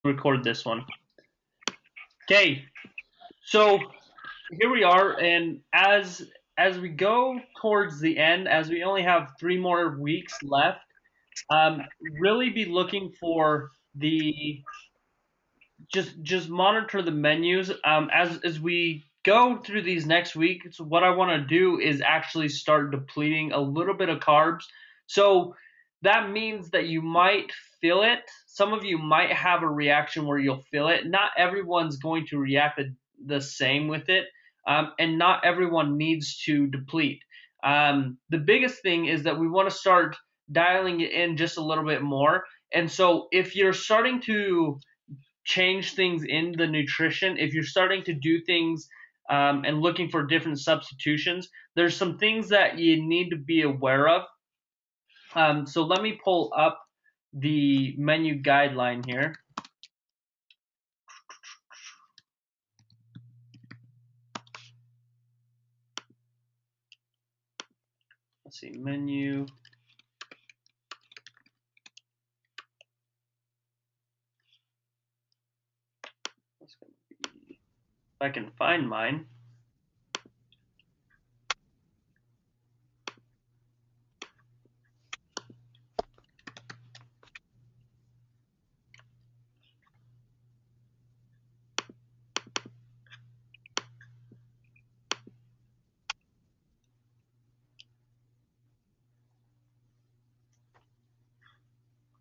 record this one. Okay, so here we are, and as we go towards the end, as we only have 3 more weeks left, really be looking for the just monitor the menus as we go through these next weeks. What I want to do is actually start depleting a little bit of carbs. So that means that you might feel it. Some of you might have a reaction where you'll feel it. Not everyone's going to react the same with it, and not everyone needs to deplete. The biggest thing is that we want to start dialing it in just a little bit more. And so if you're starting to change things in the nutrition, if you're starting to do things and looking for different substitutions, there's some things that you need to be aware of. So let me pull up the menu guideline here. Let's see, menu. That's gonna be, if I can find mine.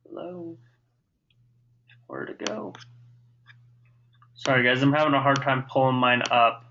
Hello, where to go? Sorry guys, I'm having a hard time pulling mine up.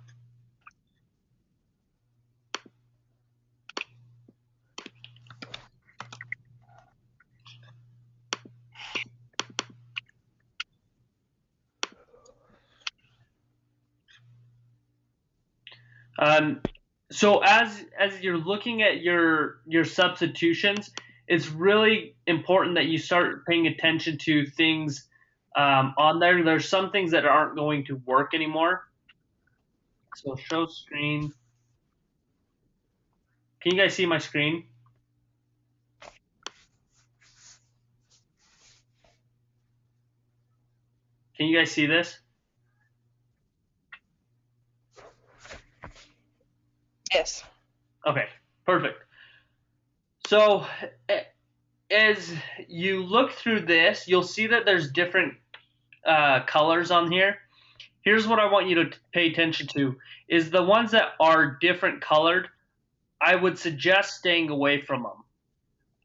So as you're looking at your substitutions, it's really important that you start paying attention to things on there. There's some things that aren't going to work anymore. So show screen. Can you guys see my screen? Can you guys see this? Yes. Okay, perfect. So as you look through this, you'll see that there's different colors on here. Here's what I want you to pay attention to is the ones that are different colored. I would suggest staying away from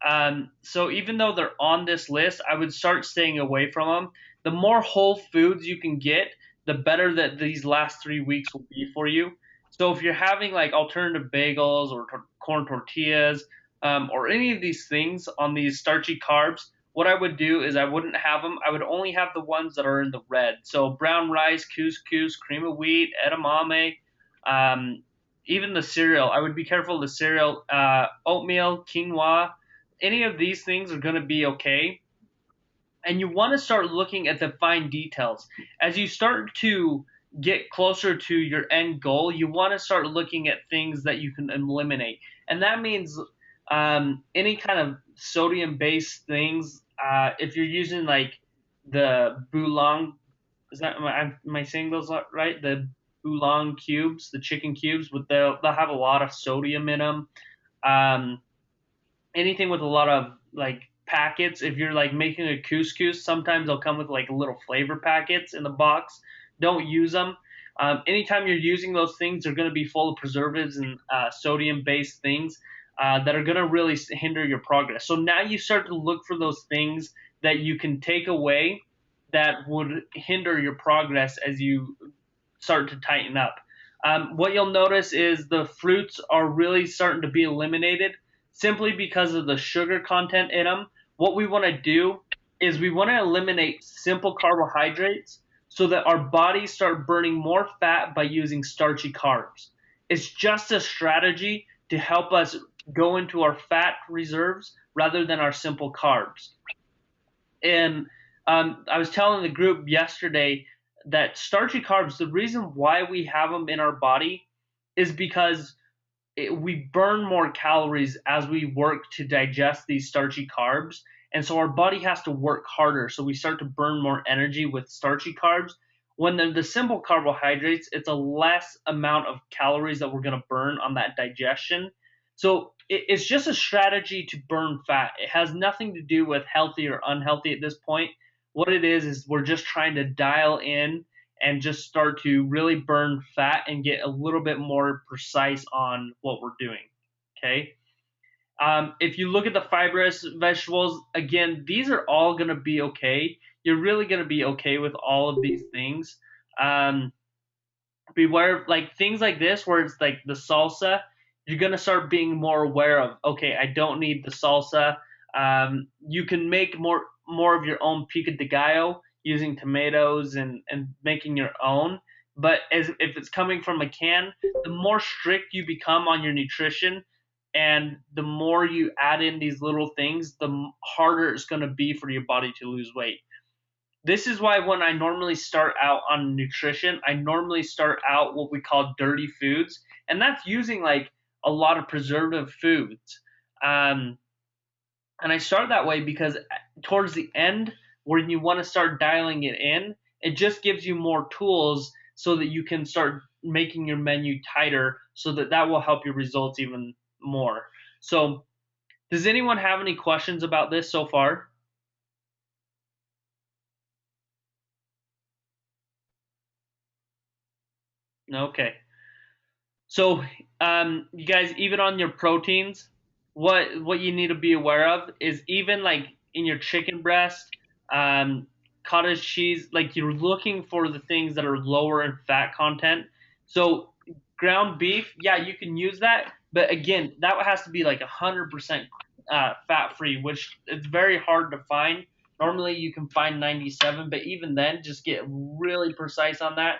them. So even though they're on this list, I would start staying away from them. The more whole foods you can get, the better that these last 3 weeks will be for you. So if you're having like alternative bagels or corn tortillas or any of these things on these starchy carbs, what I would do is I wouldn't have them. I would only have the ones that are in the red. So brown rice, couscous, cream of wheat, edamame, um, even the cereal. I would be careful of the cereal, oatmeal, quinoa, any of these things are going to be okay. And you want to start looking at the fine details. As you start to get closer to your end goal, you want to start looking at things that you can eliminate. And that means any kind of sodium based things. If you're using like the Boulong, is that, am I saying those right? The Boulong cubes, the chicken cubes, they'll have a lot of sodium in them. Um, Anything with a lot of like packets. If you're like making a couscous, sometimes they'll come with like little flavor packets in the box. Don't use them. Anytime you're using those things, they're going to be full of preservatives and sodium-based things that are going to really hinder your progress. So now you start to look for those things that you can take away that would hinder your progress as you start to tighten up. What you'll notice is the fruits are really starting to be eliminated simply because of the sugar content in them. What we want to do is we want to eliminate simple carbohydrates so that our bodies start burning more fat by using starchy carbs. It's just a strategy to help us go into our fat reserves rather than our simple carbs. And I was telling the group yesterday that starchy carbs, the reason why we have them in our body is because we burn more calories as we work to digest these starchy carbs. And so our body has to work harder. So we start to burn more energy with starchy carbs. When the simple carbohydrates, it's a less amount of calories that we're going to burn on that digestion. So it's just a strategy to burn fat. It has nothing to do with healthy or unhealthy at this point. What it is we're just trying to dial in and just start to really burn fat and get a little bit more precise on what we're doing. Okay. If you look at the fibrous vegetables, again, these are all going to be okay. You're really going to be okay with all of these things. Um, Beware, like things like this, where it's like the salsa, you're going to start being more aware of, okay, I don't need the salsa. You can make more of your own pico de gallo using tomatoes and making your own. But if it's coming from a can, the more strict you become on your nutrition, and the more you add in these little things, the harder it's going to be for your body to lose weight. This is why when I normally start out on nutrition, I normally start out what we call dirty foods, and that's using like a lot of preservative foods. Um, and I start that way because towards the end, when you want to start dialing it in, it just gives you more tools so that you can start making your menu tighter, so that will help your results even more. So, does anyone have any questions about this so far? Okay. So, you guys, even on your proteins, what you need to be aware of is even like in your chicken breast, um, cottage cheese, like you're looking for the things that are lower in fat content. So, ground beef, yeah, you can use that, but again, that has to be like 100% fat free, which it's very hard to find. Normally, you can find 97, but even then, just get really precise on that.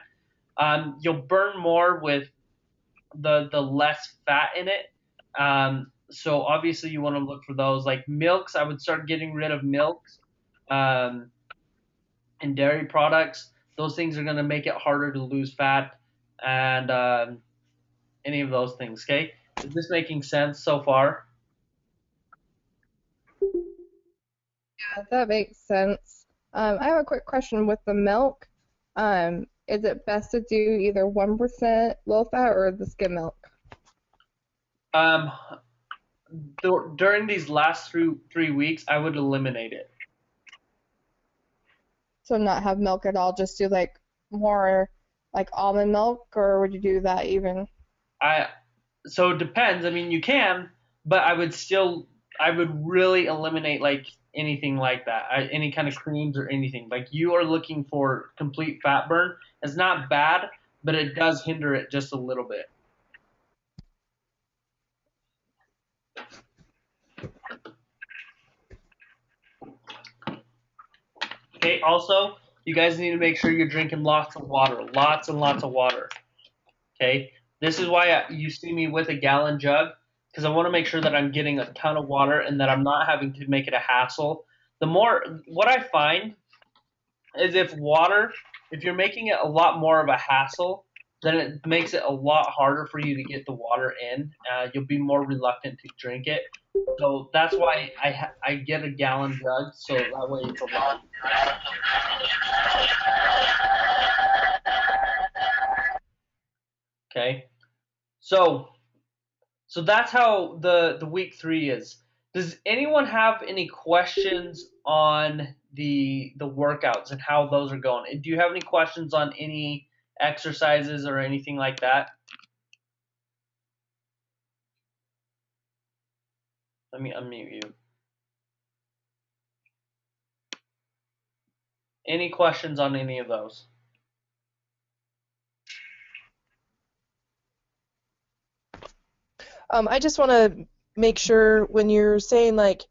You'll burn more with the less fat in it. So obviously you want to look for those like milks. I would start getting rid of milks um, and dairy products. Those things are going to make it harder to lose fat and any of those things. Okay, is this making sense so far? Yeah, that makes sense. I have a quick question with the milk. Is it best to do either 1% low fat or the skim milk? Um, During these last 3 weeks, I would eliminate it. So not have milk at all, just do like more like almond milk, or would you do that even? I So it depends. I mean, you can, but I would really eliminate like anything like that, any kind of creams or anything. Like you are looking for complete fat burn. It's not bad, but it does hinder it just a little bit. Okay. Also, you guys need to make sure you're drinking lots of water, lots and lots of water. Okay. This is why you see me with a gallon jug, because I want to make sure that I'm getting a ton of water and that I'm not having to make it a hassle. What I find is if you're making it a lot more of a hassle, then it makes it a lot harder for you to get the water in. You'll be more reluctant to drink it. So that's why I get a gallon jug, so that way it's a lot. Okay, so that's how the week 3 is. Does anyone have any questions on the workouts and how those are going? Do you have any questions on any exercises or anything like that? Let me unmute you. Any questions on any of those? I just want to make sure when you're saying like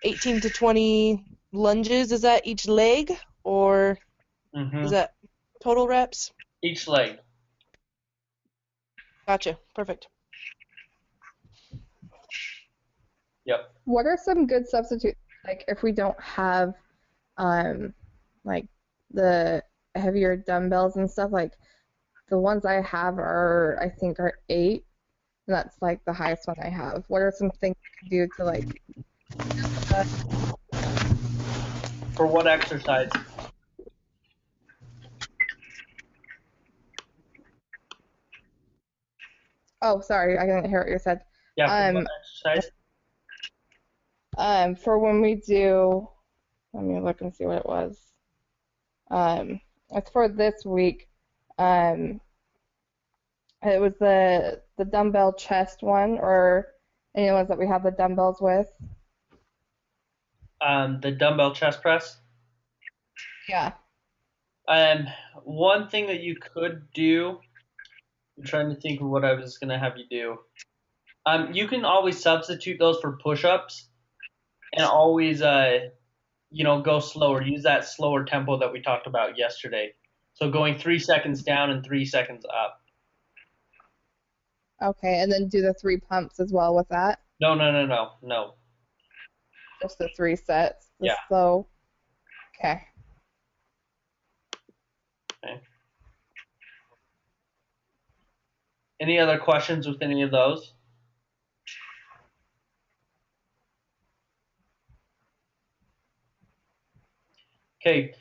18 to 20 lunges, is that each leg or is Mm-hmm. that total reps? Each leg. Gotcha. Perfect. Yep. What are some good substitutes, like if we don't have um like the heavier dumbbells and stuff? Like the ones I have are, I think, are 8, and that's like the highest one I have. What are some things you can do to like For what exercise? Oh, sorry, I didn't hear what you said. Yeah, for what exercise? For when we do, let me look and see what it was. It's for this week. Um, it was the dumbbell chest one, or any ones that we have the dumbbells with. The dumbbell chest press. Yeah. One thing that you could do, I'm trying to think of what I was gonna have you do. You can always substitute those for push-ups, and always, go slower. Use that slower tempo that we talked about yesterday. So going 3 seconds down and 3 seconds up. Okay, and then do the 3 pumps as well with that. No. Just the 3 sets. The Yeah. slow. Okay. Okay. Any other questions with any of those? Okay,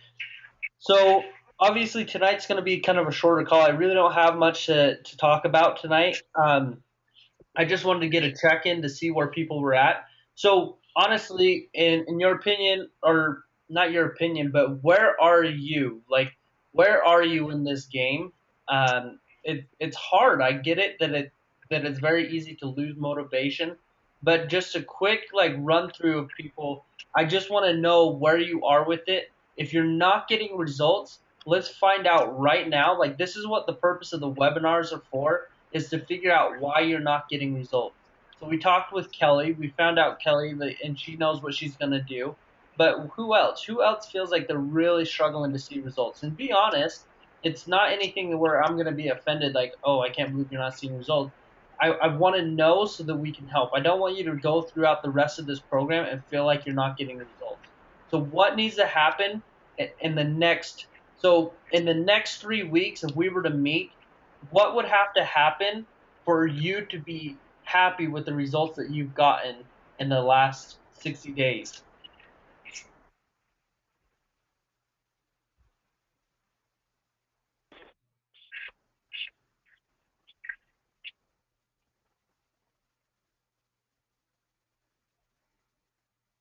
so obviously tonight's going to be kind of a shorter call. I really don't have much to talk about tonight. I just wanted to get a check-in to see where people were at. So honestly, in your opinion, or not your opinion, but where are you? Like, where are you in this game? It's hard. I get it that it's very easy to lose motivation, but just a quick like run through of people. I just want to know where you are with it. If you're not getting results, let's find out right now. Like, this is what the purpose of the webinars are for, is to figure out why you're not getting results. So we talked with Kelly. We found out Kelly, and she knows what she's going to do. But who else? Who else feels like they're really struggling to see results? And be honest, it's not anything where I'm going to be offended, like, oh, I can't believe you're not seeing results. I want to know so that we can help. I don't want you to go throughout the rest of this program and feel like you're not getting results. So what needs to happen in the next 3 weeks, if we were to meet, what would have to happen for you to be happy with the results that you've gotten in the last 60 days?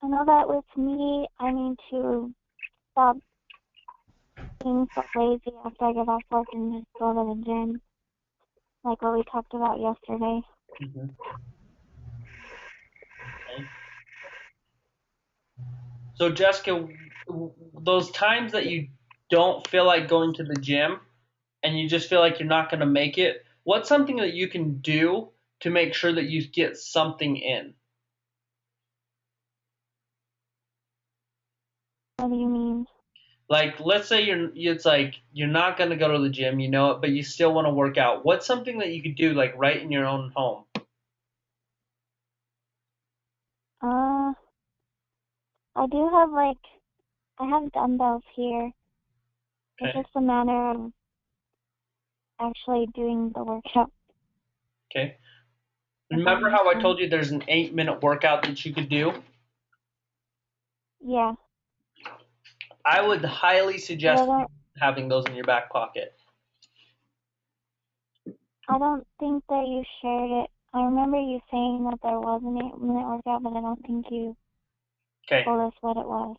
I know that with me, I need to stop being so lazy after I get off work and just go to the gym, like what we talked about yesterday. Mm-hmm. Okay. So Jessica, those times that you don't feel like going to the gym and you just feel like you're not going to make it, what's something that you can do to make sure that you get something in? What do you mean? Like, let's say you're not going to go to the gym, you know it, but you still want to work out. What's something that you could do, like, right in your own home? I do have I have dumbbells here. It's Okay. just a matter of actually doing the workout. Okay. Remember how I told you there's an 8-minute workout that you could do? Yeah. I would highly suggest But having those in your back pocket. I don't think that you shared it. I remember you saying that there was an 8-minute workout, but I don't think you Okay. told us what it was.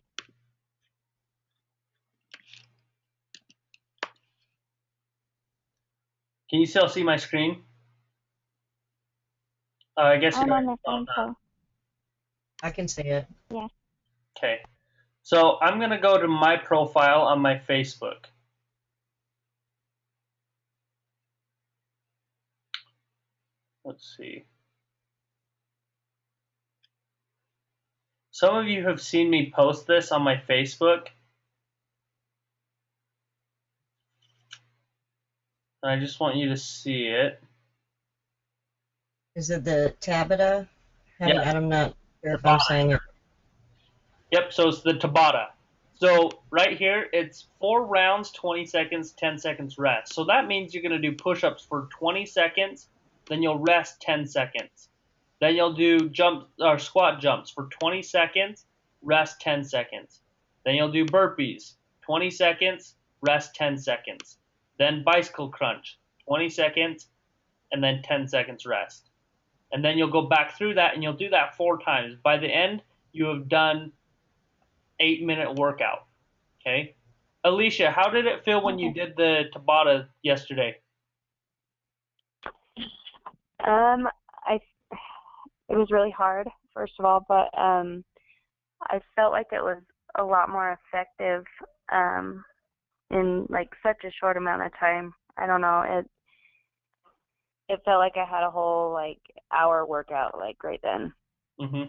Can you still see my screen? I guess I'm you're on the phone, so I can see it. yeah. Okay. So I'm going to go to my profile on my Facebook. Let's see. Some of you have seen me post this on my Facebook. And I just want you to see it. Is it the Tabata? Yeah. I'm not sure if I'm saying it. Yep, so it's the Tabata. So right here, it's 4 rounds, 20 seconds, 10 seconds rest. So that means you're going to do push-ups for 20 seconds, then you'll rest 10 seconds. Then you'll do squat jumps for 20 seconds, rest 10 seconds. Then you'll do burpees, 20 seconds, rest 10 seconds. Then bicycle crunch, 20 seconds, and then 10 seconds rest. And then you'll go back through that and you'll do that 4 times. By the end, you have done 8-minute workout. Okay? Alicia, how did it feel when you did the Tabata yesterday? I it was really hard, first of all, but I felt like it was a lot more effective in like such a short amount of time. I don't know, it felt like I had a whole like hour workout like right then. Mm-hmm.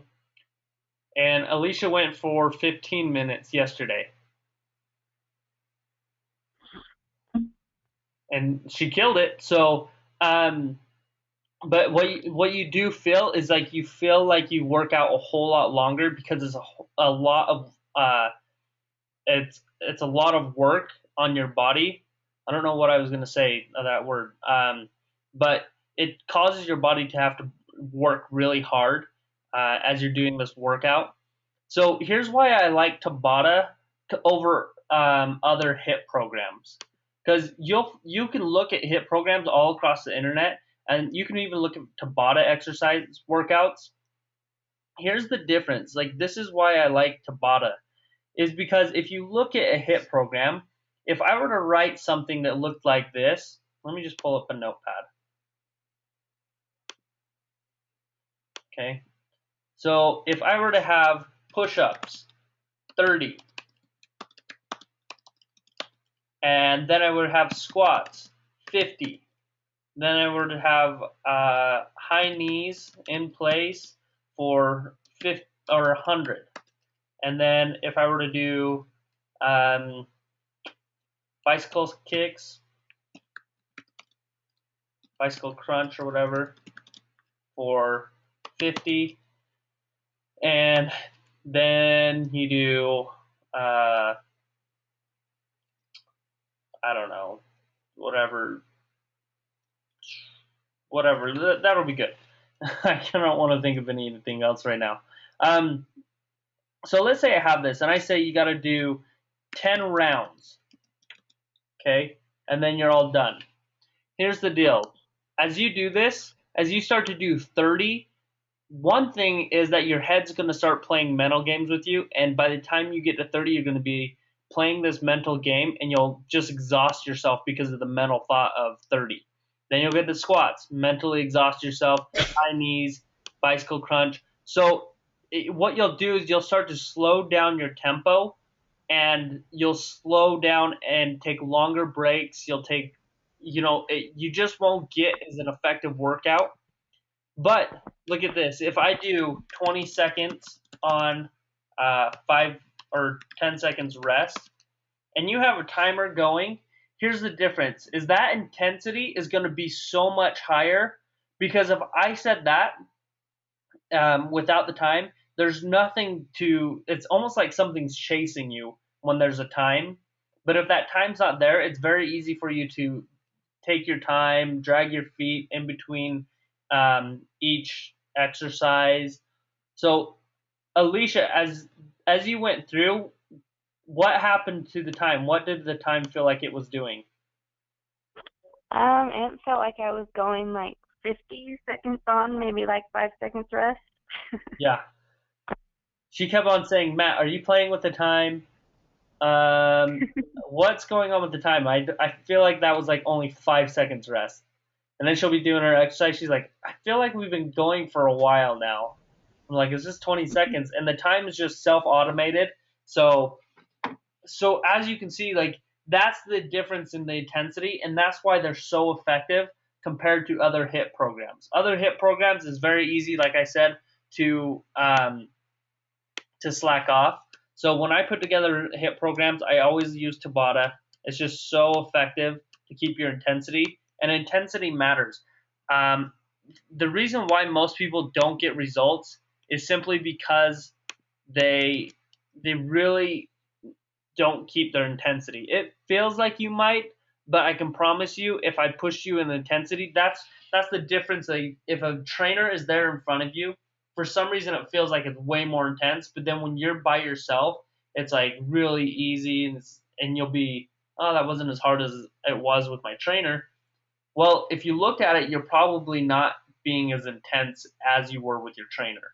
And Alicia went for 15 minutes yesterday. And she killed it. So, but what you do feel is like you feel like you work out a whole lot longer because it's a lot of it's a lot of work on your body. I don't know what I was gonna say that word. But it causes your body to have to work really hard as you're doing this workout. So here's why I like Tabata over other HIIT programs, because you can look at HIIT programs all across the internet, and you can even look at Tabata exercise workouts. Here's the difference. Like, this is why I like Tabata, is because if you look at a HIIT program, if I were to write something that looked like this, let me just pull up a notepad. Okay, so if I were to have push-ups, 30, and then I would have squats, 50, then I would have high knees in place for 50 or 100, and then if I were to do bicycle kicks, bicycle crunch or whatever for 50, and then you do I don't know, whatever, that'll be good. I don't want to think of anything else right now. So let's say I have this, and I say you got to do 10 rounds, okay, and then you're all done. Here's the deal. As you do this, as you start to do 30, one thing is that your head's going to start playing mental games with you, and by the time you get to 30, you're going to be playing this mental game, and you'll just exhaust yourself because of the mental thought of 30. Then you'll get the squats, mentally exhaust yourself, high knees, bicycle crunch. So what you'll do is you'll start to slow down your tempo, and you'll slow down and take longer breaks. You'll take, you just won't get as an effective workout. But look at this. If I do 20 seconds on 5 or 10 seconds rest, and you have a timer going, here's the difference, is that intensity is going to be so much higher, because if I said that without the time, there's nothing to, it's almost like something's chasing you when there's a time. But if that time's not there, it's very easy for you to take your time, drag your feet in between each exercise. So, Alicia, as you went through, what happened to the time? What did the time feel like it was doing? It felt like I was going like 50 seconds on, maybe like 5 seconds rest. Yeah. She kept on saying, Matt, are you playing with the time? What's going on with the time? I feel like that was like only 5 seconds rest. And then she'll be doing her exercise. She's like, I feel like we've been going for a while now. I'm like, it's just 20 seconds. And the time is just self-automated. So as you can see, like, that's the difference in the intensity, and that's why they're so effective compared to other HIIT programs. Other HIIT programs is very easy, like I said, to slack off. So when I put together HIIT programs, I always use Tabata. It's just so effective to keep your intensity, and intensity matters. The reason why most people don't get results is simply because they really don't keep their intensity. It feels like you might, but I can promise you, if I push you in the intensity, that's the difference. Like, if a trainer is there in front of you, for some reason it feels like it's way more intense, but then when you're by yourself, It's like really easy, and you'll be, oh, that wasn't as hard as it was with my trainer. Well, if you look at it, you're probably not being as intense as you were with your trainer,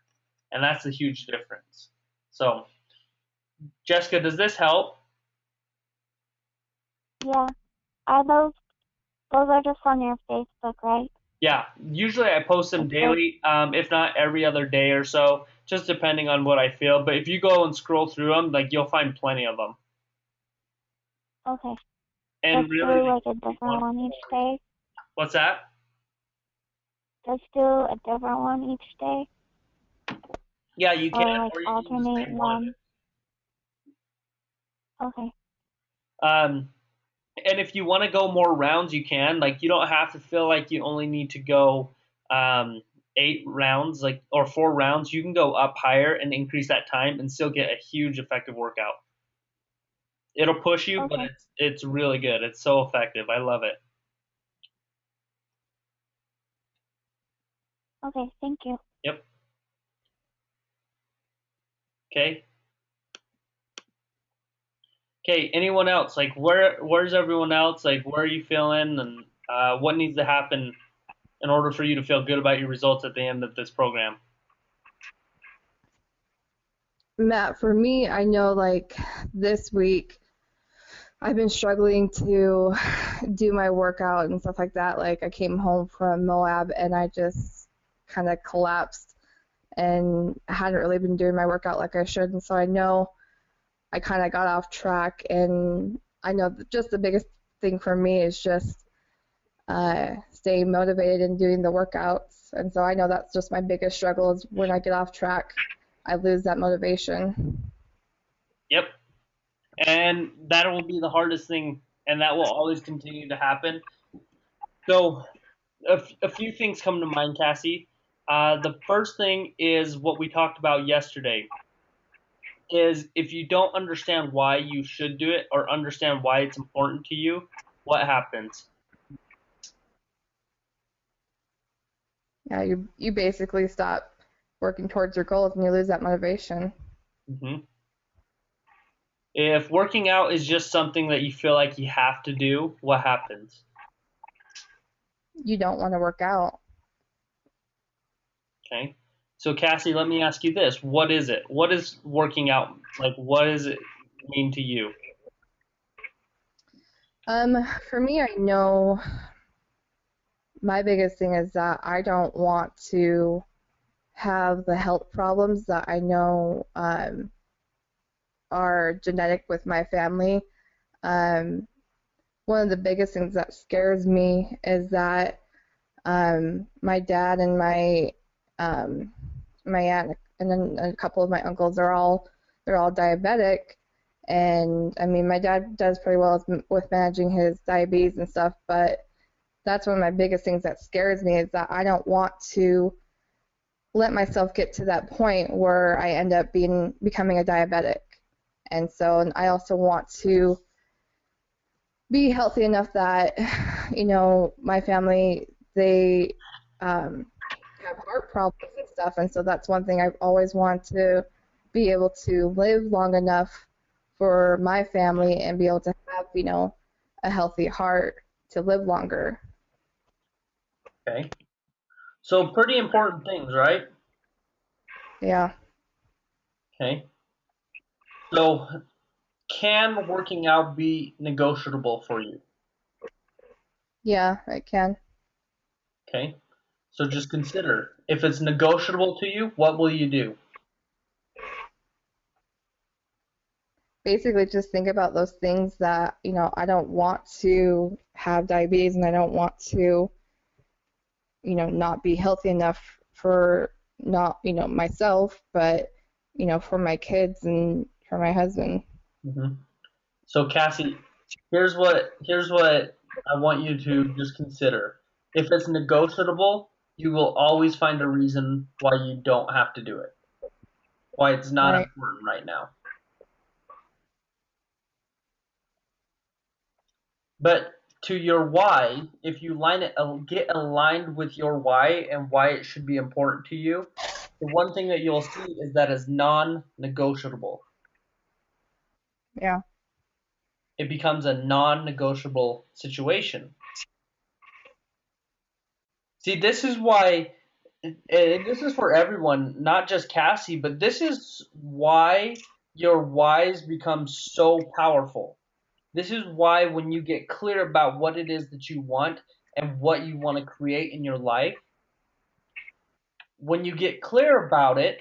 and that's a huge difference. So, Jessica, does this help? Yeah. Are those are just on your Facebook, right? Yeah, usually I post them Okay. daily, if not every other day or so, just depending on what I feel. But if you go and scroll through them, like you'll find plenty of them. Okay. And Let's really, do like a different one each day. what's that? Let's do a different one each day. Yeah, you can, Or like or you can just alternate pick one of one. Okay. it. And if you want to go more rounds, you can. Like you don't have to feel like you only need to go 8 rounds, like or 4 rounds. You can go up higher and increase that time and still get a huge effective workout. It'll push you, but Okay. it's really good. It's so effective. I love it. Okay, thank you. Yep. Okay. Okay. Anyone else? Like where's everyone else? Like where are you feeling, and what needs to happen in order for you to feel good about your results at the end of this program? Matt, for me, I know like this week I've been struggling to do my workout and stuff like that. Like I came home from Moab and I just kind of collapsed and hadn't really been doing my workout like I should. And so I know I kind of got off track. And I know that just the biggest thing for me is just staying motivated and doing the workouts. And so I know that's just my biggest struggle is when I get off track, I lose that motivation. Yep. And that will be the hardest thing, and that will always continue to happen. So, a few things come to mind, Cassie. The first thing is what we talked about yesterday. Is if you don't understand why you should do it or understand why it's important to you, what happens? Yeah, you basically stop working towards your goals and you lose that motivation. hmm If working out is just something that you feel like you have to do, what happens? You don't want to work out. Okay. So, Cassie, let me ask you this. What is it? What is working out? Like, what does it mean to you? For me, I know my biggest thing is that I don't want to have the health problems that I know are genetic with my family. Um, One of the biggest things that scares me is that my dad and my aunt and then a couple of my uncles they're all diabetic, and I mean my dad does pretty well with managing his diabetes and stuff, but that's one of my biggest things that scares me is that I don't want to let myself get to that point where I end up becoming a diabetic. And so and I also want to be healthy enough that, you know, my family, they have heart problems and stuff. And so that's one thing I've always wanted to be able to live long enough for my family and be able to have, you know, a healthy heart to live longer. Okay. So, pretty important things, right? Yeah. Okay. So, can working out be negotiable for you? Yeah, I can. Okay. So, just consider if it's negotiable to you, what will you do? Basically just think about those things that, you know, I don't want to have diabetes and I don't want to, you know, not be healthy enough for not, you know, myself, but, you know, for my kids and for my husband. hmm So, Cassie, here's what I want you to just consider. If it's negotiable, you will always find a reason why you don't have to do it, why it's not Right. important right now. But to your why, if you get aligned with your why and why it should be important to you, the one thing that you'll see is that is non-negotiable. Yeah. It becomes a non-negotiable situation. See, this is why, and this is for everyone, not just Cassie, but this is why your whys become so powerful. This is why when you get clear about what it is that you want and what you want to create in your life, when you get clear about it,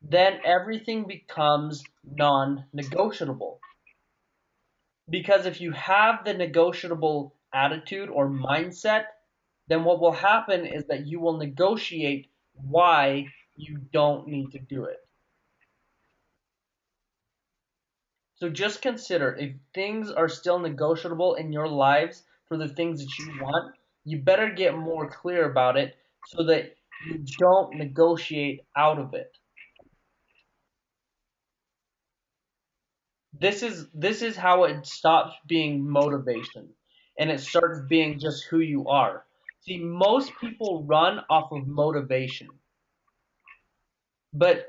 then everything becomes non-negotiable. Because if you have the negotiable attitude or mindset, then what will happen is that you will negotiate why you don't need to do it. So just consider, if things are still negotiable in your lives for the things that you want, you better get more clear about it so that you don't negotiate out of it. This is how it stops being motivation and it starts being just who you are. See, most people run off of motivation, but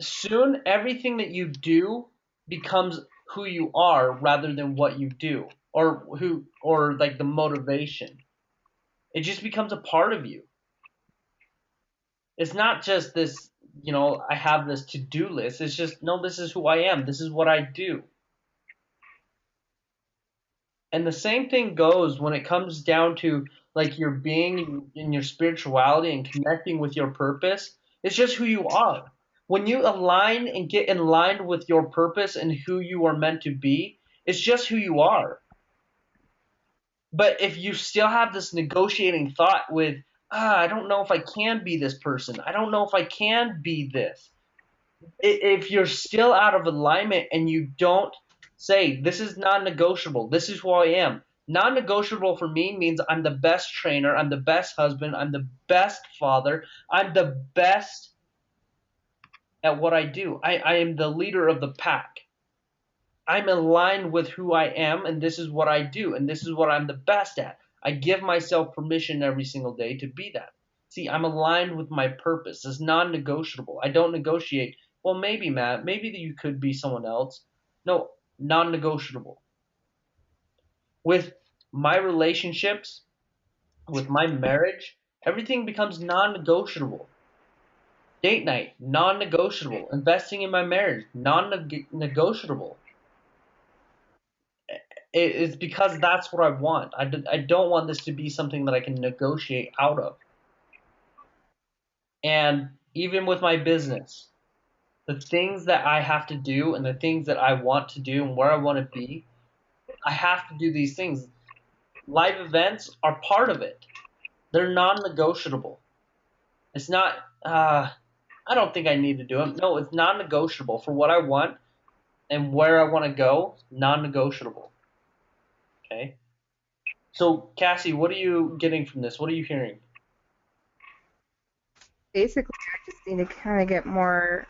soon everything that you do becomes who you are rather than what you do or like the motivation. It just becomes a part of you. It's not just this, I have this to-do list. It's just, no, this is who I am. This is what I do. And the same thing goes when it comes down to like your being in your spirituality and connecting with your purpose. It's just who you are. When you align and get in line with your purpose and who you are meant to be, it's just who you are. But if you still have this negotiating thought with, I don't know if I can be this person. I don't know if I can be this. If you're still out of alignment and you don't say, this is non-negotiable, this is who I am. Non-negotiable for me means I'm the best trainer, I'm the best husband, I'm the best father, I'm the best at what I do. I am the leader of the pack. I'm aligned with who I am, and this is what I do, and this is what I'm the best at. I give myself permission every single day to be that. See, I'm aligned with my purpose. It's non-negotiable. I don't negotiate. Well, maybe, Matt, maybe you could be someone else. No, non-negotiable. With my relationships, with my marriage, everything becomes non-negotiable. Date night, non-negotiable. Investing in my marriage, non-negotiable. It's because that's what I want. I don't want this to be something that I can negotiate out of. And even with my business, the things that I have to do and the things that I want to do and where I want to be, I have to do these things. Live events are part of it. They're non-negotiable. It's not, I don't think I need to do them. No, it's non-negotiable for what I want and where I want to go, non-negotiable. Okay? So, Cassie, what are you getting from this? What are you hearing? Basically, I just need to kind of get more,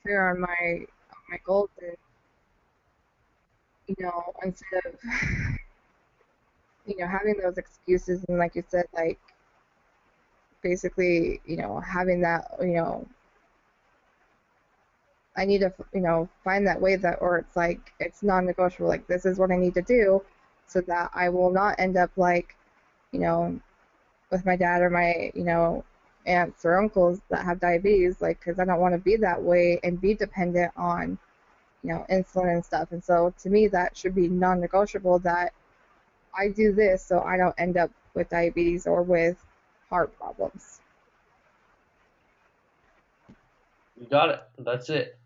clear on my goals and, instead of, having those excuses and like you said, like basically, having that, I need to, find that way that, or it's like, it's non-negotiable, like this is what I need to do so that I will not end up like, with my dad or my, aunts or uncles that have diabetes, like, because I don't want to be that way and be dependent on, insulin and stuff. And so to me, that should be non-negotiable that I do this so I don't end up with diabetes or with heart problems. You got it. That's it.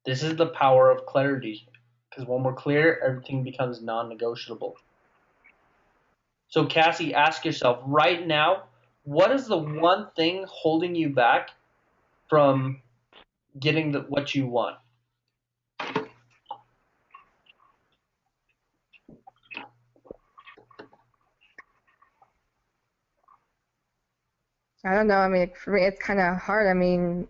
This is the power of clarity. Because when we're clear, everything becomes non-negotiable. So, Cassie, ask yourself right now, what is the one thing holding you back from getting what you want? I don't know. I mean, for me, it's kind of hard. I mean,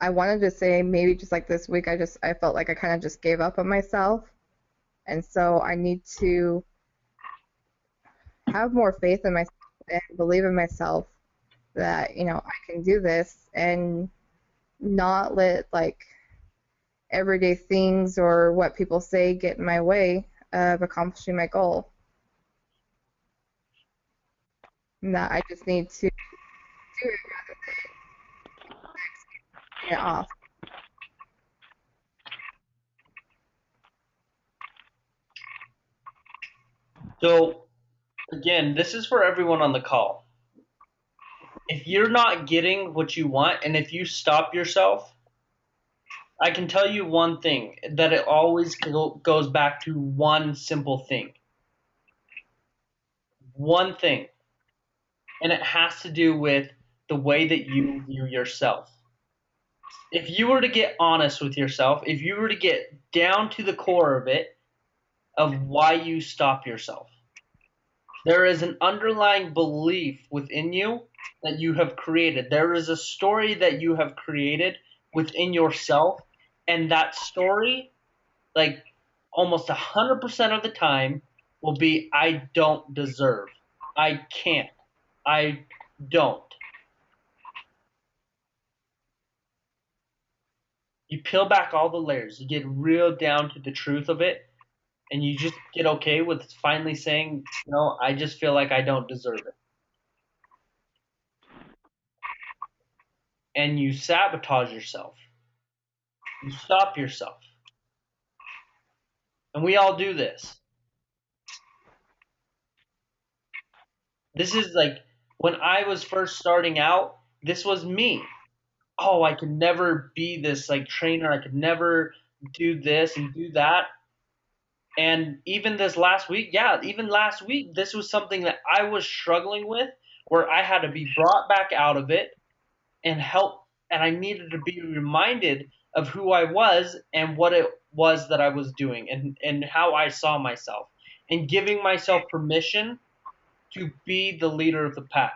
I wanted to say maybe just like this week, I felt like I kind of just gave up on myself. And so I need to have more faith in myself and believe in myself that, I can do this and not let like everyday things or what people say get in my way of accomplishing my goal. And that I just need to do it rather than putting it off. So, again, this is for everyone on the call. If you're not getting what you want, and if you stop yourself, I can tell you one thing, that it always goes back to one simple thing. One thing. And it has to do with the way that you view yourself. If you were to get honest with yourself, if you were to get down to the core of it, of why you stop yourself, there is an underlying belief within you that you have created. There is a story that you have created within yourself, and that story, like almost 100% of the time, will be, I don't deserve. I can't. I don't. You peel back all the layers. You get real down to the truth of it, and you just get okay with finally saying, no, I just feel like I don't deserve it. And you sabotage yourself. You stop yourself. And we all do this. This is like when I was first starting out, this was me. Oh, I could never be this like trainer. I could never do this and do that. And even this last week, this was something that I was struggling with, where I had to be brought back out of it and help, and I needed to be reminded of who I was and what it was that I was doing, and how I saw myself, and giving myself permission to be the leader of the pack.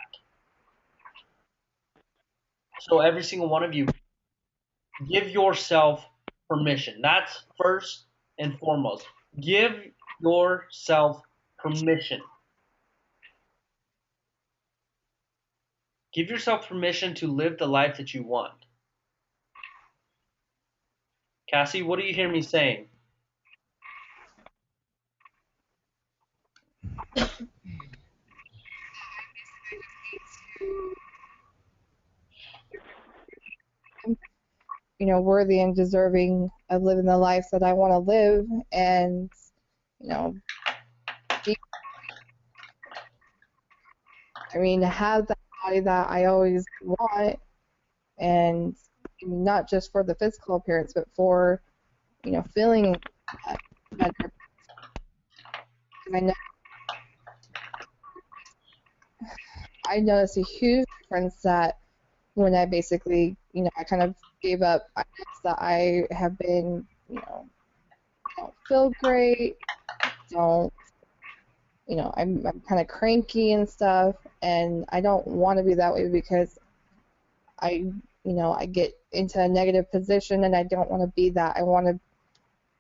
So every single one of you, give yourself permission. That's first and foremost. Give yourself permission. Give yourself permission to live the life that you want. Cassie, what do you hear me saying? You know, worthy and deserving of living the life that I want to live, and you know, to have that body that I always want, and not just for the physical appearance, but for feeling better. And I noticed a huge difference that when I basically, I kind of gave up. I noticed that I have been, don't feel great, don't, I'm kind of cranky and stuff, and I don't want to be that way because I get into a negative position, and I don't want to be that. I want to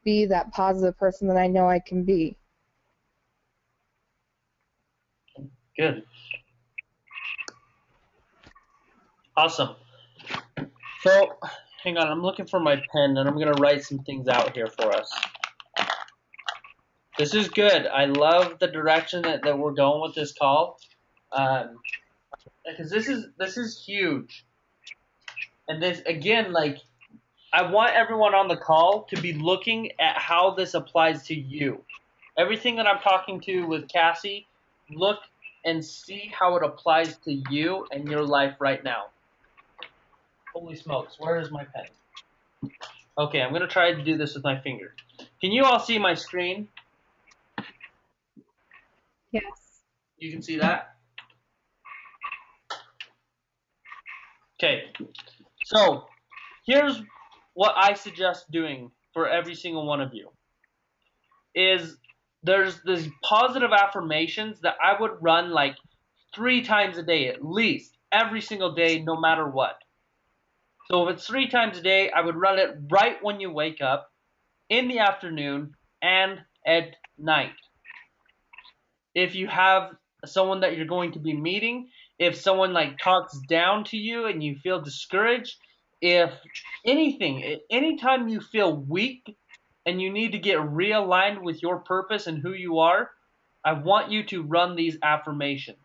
be that positive person that I know I can be. Good. Awesome. So, hang on, I'm looking for my pen, and I'm going to write some things out here for us. This is good. I love the direction that we're going with this call, because this is huge. And this, again, like, I want everyone on the call to be looking at how this applies to you. Everything that I'm talking to with Cassie, look and see how it applies to you and your life right now. Holy smokes, where is my pen? Okay, I'm going to try to do this with my finger. Can you all see my screen? Yes. You can see that? Okay, so here's what I suggest doing for every single one of you. Is there's these positive affirmations that I would run like 3 times a day at least, every single day, no matter what. So if it's 3 times a day, I would run it right when you wake up, in the afternoon, and at night. If you have someone that you're going to be meeting, if someone like talks down to you and you feel discouraged, if anytime you feel weak and you need to get realigned with your purpose and who you are, I want you to run these affirmations.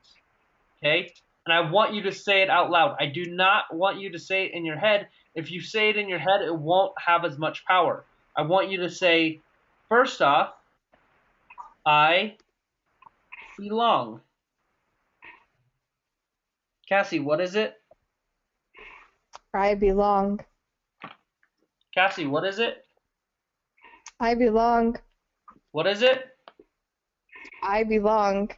Okay? And I want you to say it out loud. I do not want you to say it in your head. If you say it in your head, it won't have as much power. I want you to say, first off, I belong. Cassie, what is it? I belong. Cassie, what is it? I belong. What is it? I belong.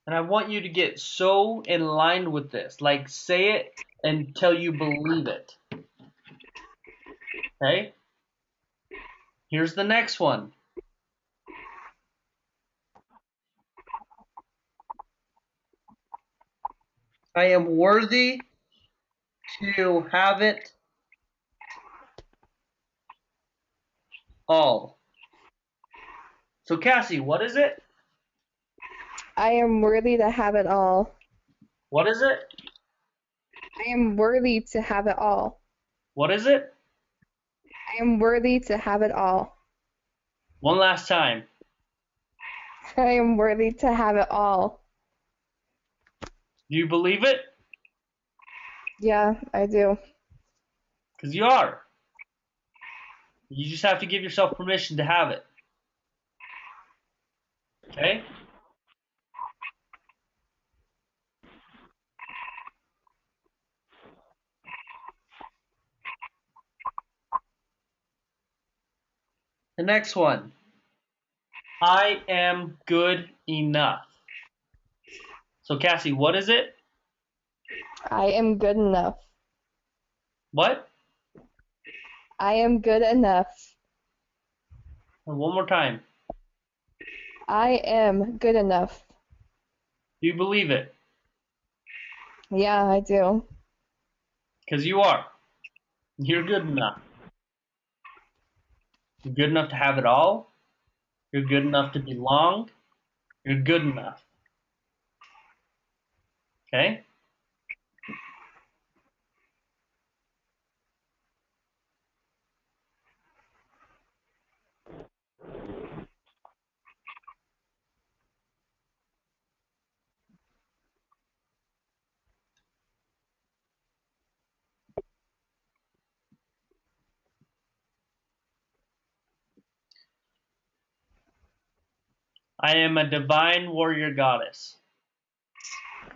And I want you to get so in line with this. Like, say it until you believe it. Okay? Here's the next one. I am worthy to have it all. So, Cassie, what is it? I am worthy to have it all. What is it? I am worthy to have it all. What is it? I am worthy to have it all. One last time. I am worthy to have it all. Do you believe it? Yeah, I do. Because you are. You just have to give yourself permission to have it. Okay? The next one. I am good enough. So, Cassie, what is it? I am good enough. What? I am good enough. And one more time. I am good enough. Do you believe it? Yeah, I do. Because you are. You're good enough. You're good enough to have it all. You're good enough to belong. You're good enough. Okay? I am a divine warrior goddess.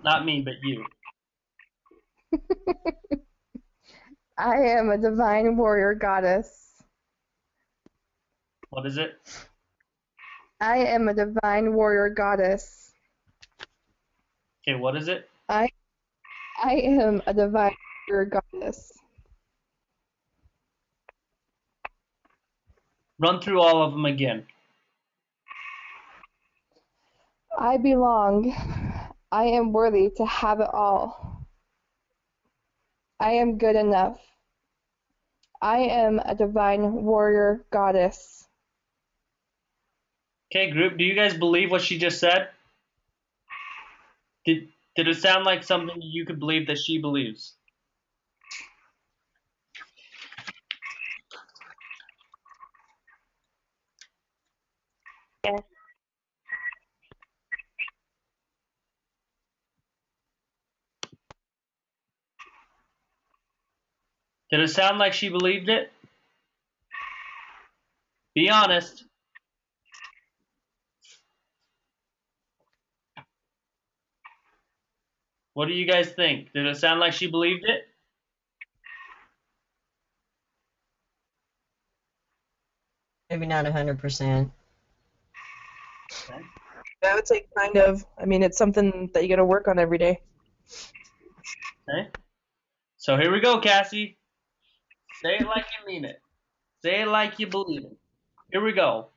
Not me, but you. I am a divine warrior goddess. What is it? I am a divine warrior goddess. Okay, what is it? I am a divine warrior goddess. Run through all of them again. I belong. I am worthy to have it all. I am good enough. I am a divine warrior goddess. Okay, group, do you guys believe what she just said? Did it sound like something you could believe that she believes? Yes. Did it sound like she believed it? Be honest. What do you guys think? Did it sound like she believed it? Maybe not 100%. I would say kind of. I mean, it's something that you got to work on every day. Okay. So here we go, Cassie. Say it like you mean it. Say it like you believe it. Here we go.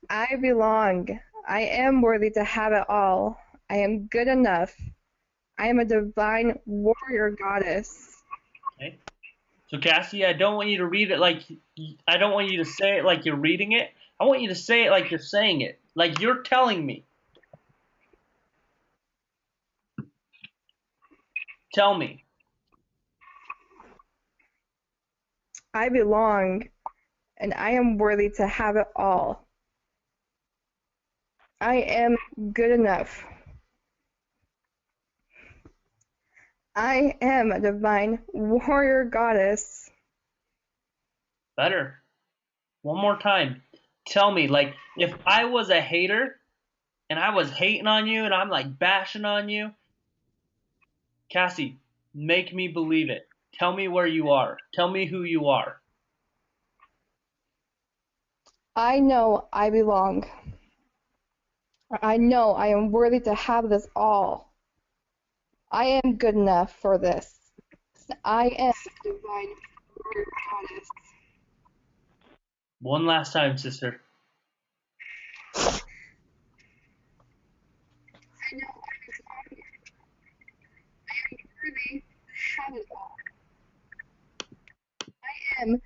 I belong. I am worthy to have it all. I am good enough. I am a divine warrior goddess. Okay. So Cassie, I don't want you to read it like I don't want you to say it like you're reading it. I want you to say it like you're saying it. Like you're telling me. Tell me. I belong, and I am worthy to have it all. I am good enough. I am a divine warrior goddess. Better. One more time. Tell me, like, if I was a hater and I was hating on you and I'm like bashing on you, Cassie, make me believe it. Tell me where you are. Tell me who you are. I know I belong. I know I am worthy to have this all. I am good enough for this. I am a divine warrior goddess. One last time, sister. I know I belong. I am worthy to have it all. I am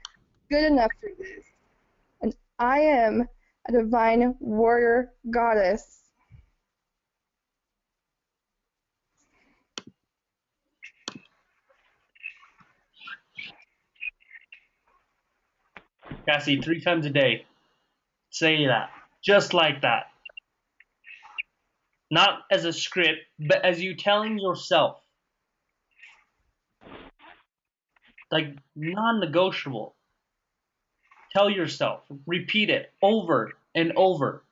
good enough for this. And I am a divine warrior goddess. Cassie, 3 times a day. Say that. Just like that. Not as a script, but as you telling yourself. Like non-negotiable. Tell yourself. Repeat it over and over.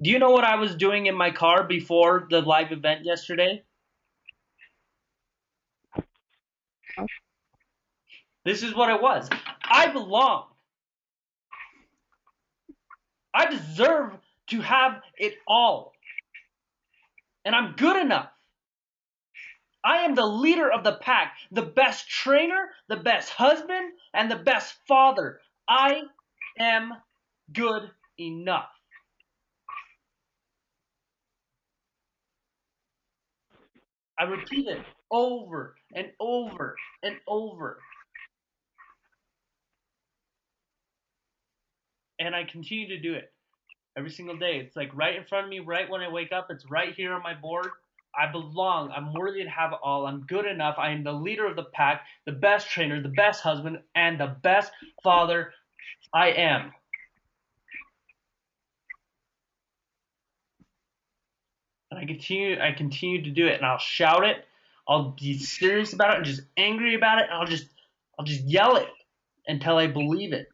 Do you know what I was doing in my car before the live event yesterday? No. This is what it was. I belong. I deserve to have it all. And I'm good enough. I am the leader of the pack, the best trainer, the best husband, and the best father. I am good enough. I repeat it over and over and over. And I continue to do it every single day. It's like right in front of me, right when I wake up. It's right here on my board. I belong. I'm worthy to have it all. I'm good enough. I am the leader of the pack, the best trainer, the best husband, and the best father. I am. And I continue to do it, and I'll shout it. I'll be serious about it and just angry about it, and I'll just yell it until I believe it.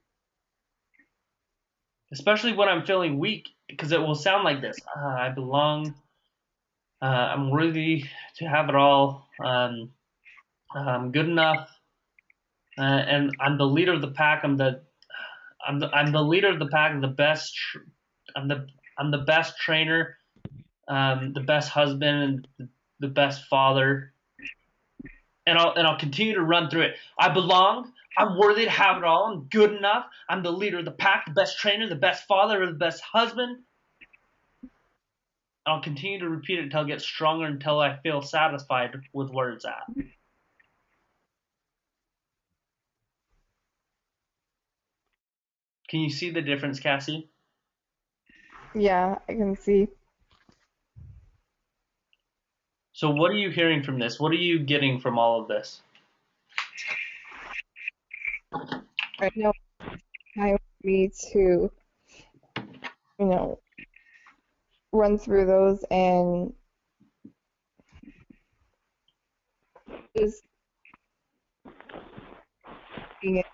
Especially when I'm feeling weak, because it will sound like this. I belong. I'm worthy to have it all. I'm good enough, and I'm the leader of the pack. I'm the leader of the pack. I'm the best trainer, the best husband, and the best father. And I'll continue to run through it. I belong. I'm worthy to have it all. I'm good enough. I'm the leader of the pack, the best trainer, the best father, the best husband. I'll continue to repeat it until it gets stronger, until I feel satisfied with where it's at. Can you see the difference, Cassie? Yeah, I can see. So what are you hearing from this? What are you getting from all of this? I know time for me to, run through those and just being it,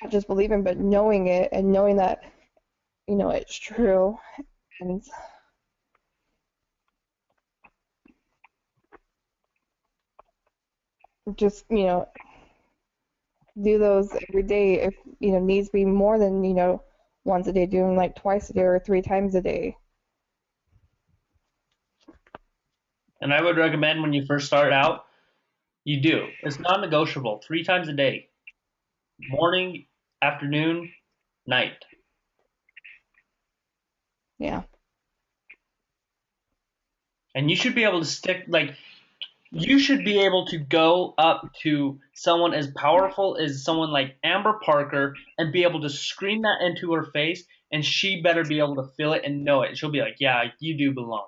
not just believing, but knowing it and knowing that, it's true. And just, do those every day if, needs be more than, once a day, doing like twice a day or 3 times a day. And I would recommend when you first start out, you do. It's non-negotiable. 3 times a day. Morning, afternoon, night. Yeah. And you should be able to you should be able to go up to someone as powerful as someone like Amber Parker and be able to scream that into her face, and she better be able to feel it and know it. She'll be like, yeah, you do belong.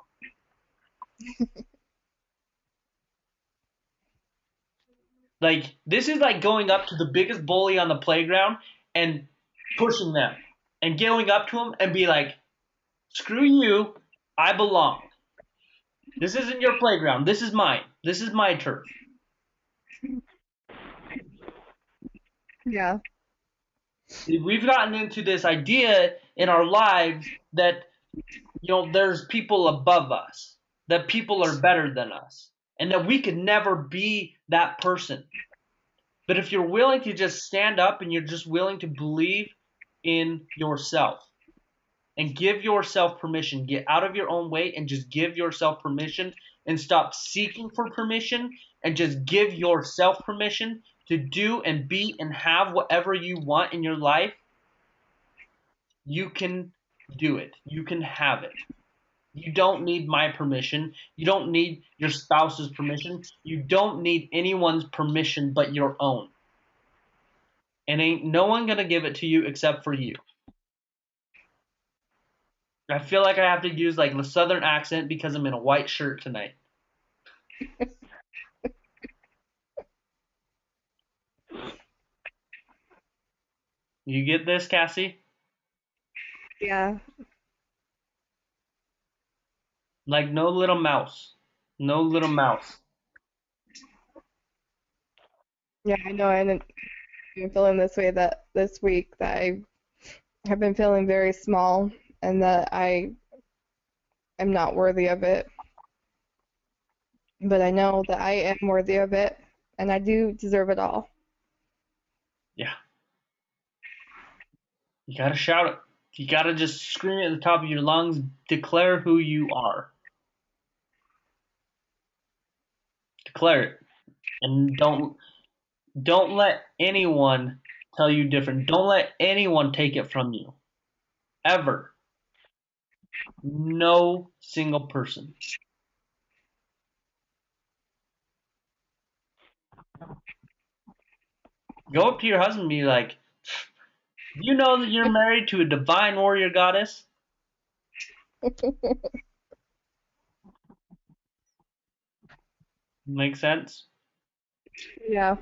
Like, this is like going up to the biggest bully on the playground and pushing them and going up to them and be like, screw you, I belong. This isn't your playground. This is mine. This is my turf. Yeah. We've gotten into this idea in our lives that, there's people above us, that people are better than us, and that we could never be that person. But if you're willing to just stand up and you're just willing to believe in yourself and give yourself permission, get out of your own way and just give yourself permission and stop seeking for permission and just give yourself permission to do and be and have whatever you want in your life, you can do it. You can have it. You don't need my permission. You don't need your spouse's permission. You don't need anyone's permission but your own. And ain't no one gonna give it to you except for you. I feel like I have to use like the southern accent because I'm in a white shirt tonight. You get this, Cassie? Yeah. Like no little mouse. No little mouse. Yeah, I know. I've been feeling this way this week that I have been feeling very small and that I am not worthy of it. But I know that I am worthy of it and I do deserve it all. Yeah. You gotta shout it. You gotta just scream it at the top of your lungs. Declare who you are. Declare it. And don't let anyone tell you different. Don't let anyone take it from you. Ever. No single person. Go up to your husband and be like, do you know that you're married to a divine warrior goddess? Make sense? Yeah.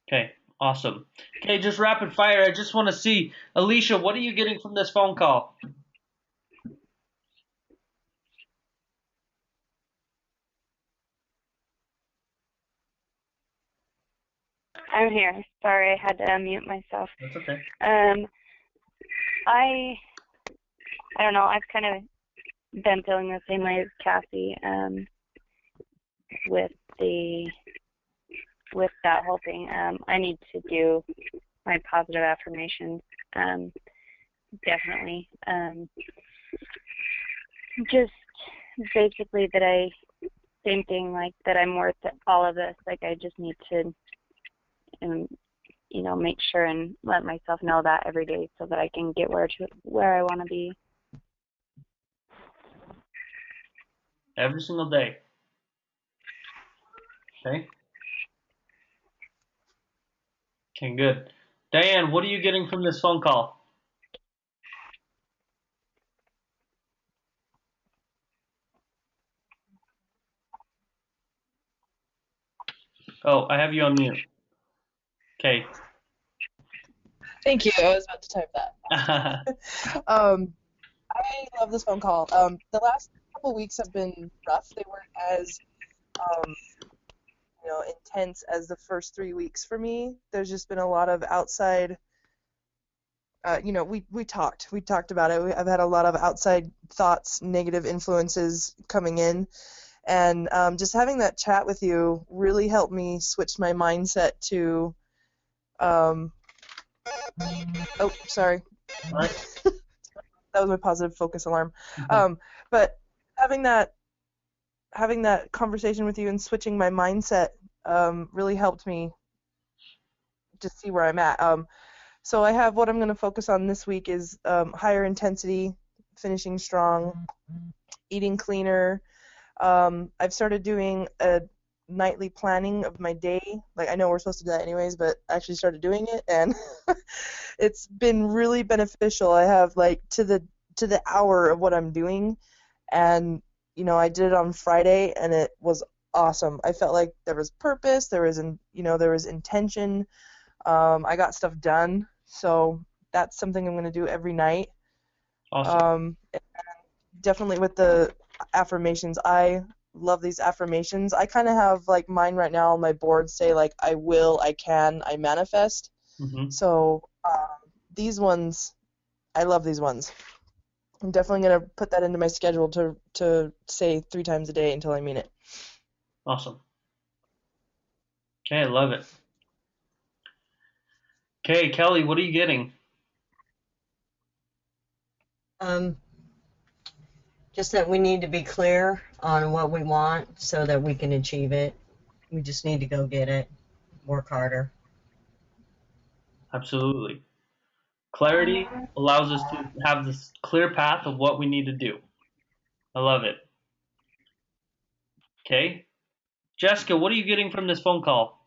Okay, awesome. Okay, just rapid fire. I just want to see, Alicia, what are you getting from this phone call? I'm here. Sorry, I had to unmute myself. That's okay. I don't know. I've kind of been feeling the same way as Cassie, with that whole thing. I need to do my positive affirmations, definitely. Just basically that same thing, like that I'm worth all of this. Like I just need to, make sure and let myself know that every day so that I can get where I want to be. Every single day. Okay? Okay, good. Diane, what are you getting from this phone call? Oh, I have you on mute. Okay. Thank you. I was about to type that. I love this phone call. The last couple weeks have been rough. They weren't as intense as the first 3 weeks for me. There's just been a lot of outside. We talked about it. I've had a lot of outside thoughts, negative influences coming in, and just having that chat with you really helped me switch my mindset to. Oh, sorry. All right. That was my positive focus alarm. But having that conversation with you and switching my mindset really helped me just see where I'm at. So I have what I'm going to focus on this week is higher intensity, finishing strong, eating cleaner. I've started doing a nightly planning of my day. Like I know we're supposed to do that anyways, but I actually started doing it, and it's been really beneficial. I have like to the hour of what I'm doing, and I did it on Friday, and it was awesome. I felt like there was purpose, there was there was intention. I got stuff done, so that's something I'm going to do every night. Awesome. And definitely with the affirmations, I love these affirmations. I kind of have like mine right now on my board say like I will, I can, I manifest. Mm-hmm. So these ones, I love these ones. I'm definitely going to put that into my schedule to say 3 times a day until I mean it. Awesome. Okay, I love it. Okay, Kelly, what are you getting? Just that we need to be clear on what we want so that we can achieve it. We just need to go get it, work harder. Absolutely. Clarity allows us to have this clear path of what we need to do. I love it. Okay. Jessica, what are you getting from this phone call?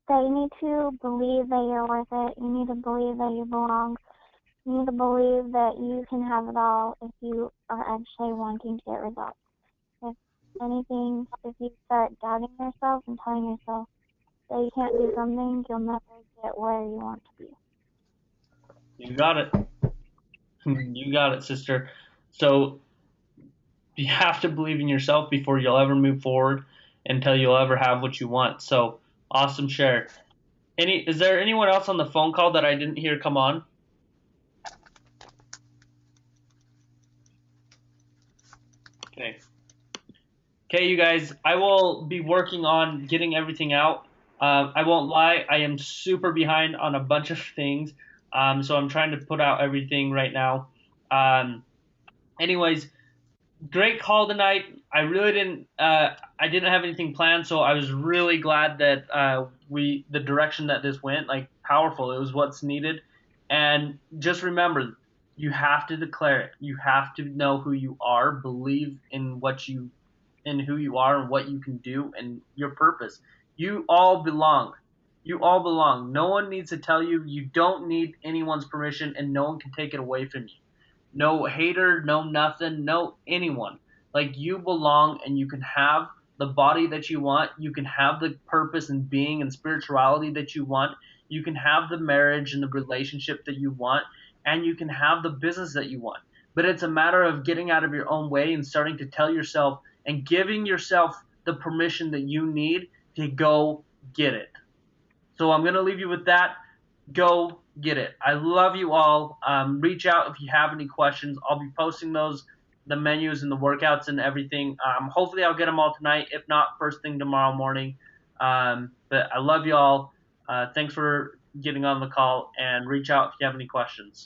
That you need to believe that you're worth it. You need to believe that you belong. You need to believe that you can have it all if you are actually wanting to get results. If anything, if you start doubting yourself and telling yourself that you can't do something, you'll never get where you want to be. You got it. You got it, sister. So you have to believe in yourself before you'll ever move forward until you'll ever have what you want. So awesome share. Is there anyone else on the phone call that I didn't hear come on? Okay. Okay, you guys, I will be working on getting everything out. I won't lie, I am super behind on a bunch of things, so I'm trying to put out everything right now. Anyways, great call tonight. I really I didn't have anything planned, so I was really glad that the direction that this went, like powerful. It was what's needed, and just remember, you have to declare it. You have to know who you are, believe in who you are and what you can do and your purpose. You all belong. You all belong. No one needs to tell you. You don't need anyone's permission, and no one can take it away from you. No hater, no nothing, no anyone. Like you belong and you can have the body that you want. You can have the purpose and being and spirituality that you want. You can have the marriage and the relationship that you want. And you can have the business that you want. But it's a matter of getting out of your own way and starting to tell yourself and giving yourself the permission that you need to go get it. So I'm going to leave you with that. Go get it. I love you all. Reach out if you have any questions. I'll be posting the menus and the workouts and everything. Hopefully I'll get them all tonight. If not, first thing tomorrow morning. But I love you all. Thanks for getting on the call, and reach out if you have any questions.